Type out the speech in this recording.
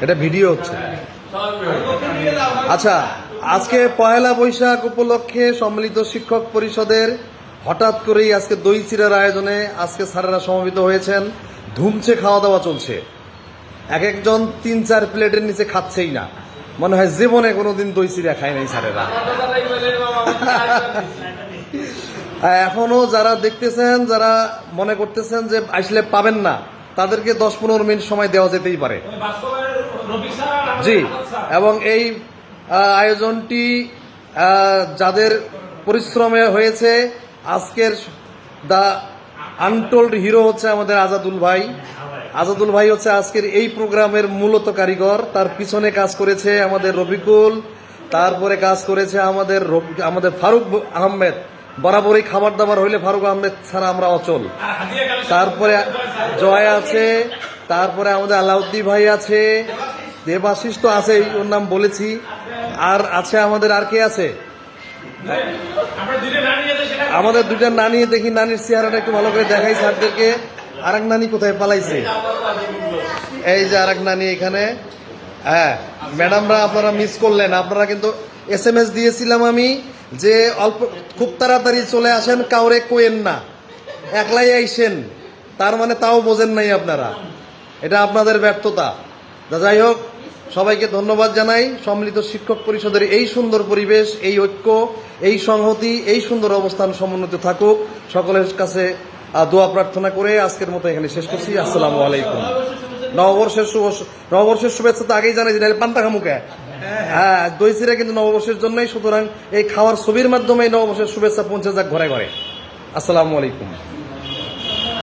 এটা ভিডিও হচ্ছে। আচ্ছা, আজকে পয়লা বৈশাখ উপলক্ষে সম্মিলিত শিক্ষক পরিষদের হঠাৎ করেই আজকে দই চিড়ার আয়োজনে আজকে স্যারেরা সমবেত হয়েছেন। ধুমছে খাওয়া দাওয়া চলছে, এক একজন 3-4 প্লেটের নিচে খাচ্ছেই না, মনে হয় জীবনে কোনোদিন দই চিড়া খায় নাই স্যারেরা। এখনো যারা দেখতেছেন, যারা মনে করতেছেন যে আসলে পাবেন না, তাদেরকে 10-15 মিনিট সময় দেওয়া যেতেই পারে। জি, এবং এই আয়োজনটি যাদের পরিশ্রমে হয়েছে, আজকের দ্য আনটোল্ড হিরো হচ্ছে আমাদের আজাদুল ভাই। আজাদুল ভাই হচ্ছে আজকের এই প্রোগ্রামের মূলত কারিগর। তার পিছনে কাজ করেছে আমাদের রফিকুল, তারপরে কাজ করেছে আমাদের ফারুক আহমেদ। বরাবরই খাবার দাবার হইলে ফারুক আহমেদ ছাড়া আমরা অচল। তারপরে জয় আছে, তারপরে আমাদের আলাউদ্দিন ভাই আছে, দেবাশিস তো আছেই, ওর নাম বলেছি। আর আছে আমাদের, আর কে আছে? আমাদের দুইটা নানি, দেখি নানির চেহারাটা একটু ভালো করে দেখাই স্যারদেরকে। আরেক নানি কোথায় পালাইছে? এই যে আরেক নানি এখানে। হ্যাঁ ম্যাডামরা, আপনারা মিস করলেন। আপনারা কিন্তু SMS দিয়েছিলাম আমি যে খুব তাড়াতাড়ি চলে আসেন, কাউরে কোয়েন না, একলাই আইসেন। তার মানে তাও বোঝেন নাই আপনারা, এটা আপনাদের ব্যর্থতা। যাই হোক, সবাইকে ধন্যবাদ জানাই। সম্মিলিত শিক্ষক পরিষদের এই সুন্দর পরিবেশ, এই ঐক্য, এই সংহতি, এই সুন্দর অবস্থান সমুন্নত থাকুক। সকলের কাছে দোয়া প্রার্থনা করে আজকের মতো এখানে শেষ করছি। আসসালামু আলাইকুম। নববর্ষের শুভেচ্ছা তো আগেই জানাই, পান্তা খামুকে। হ্যাঁ, দই চিড়া কিন্তু নববর্ষের জন্যই, সুতরাং এই খাওয়ার ছবির মাধ্যমে নববর্ষের শুভেচ্ছা পৌঁছে যাক ঘরে ঘরে। আসসালামু আলাইকুম।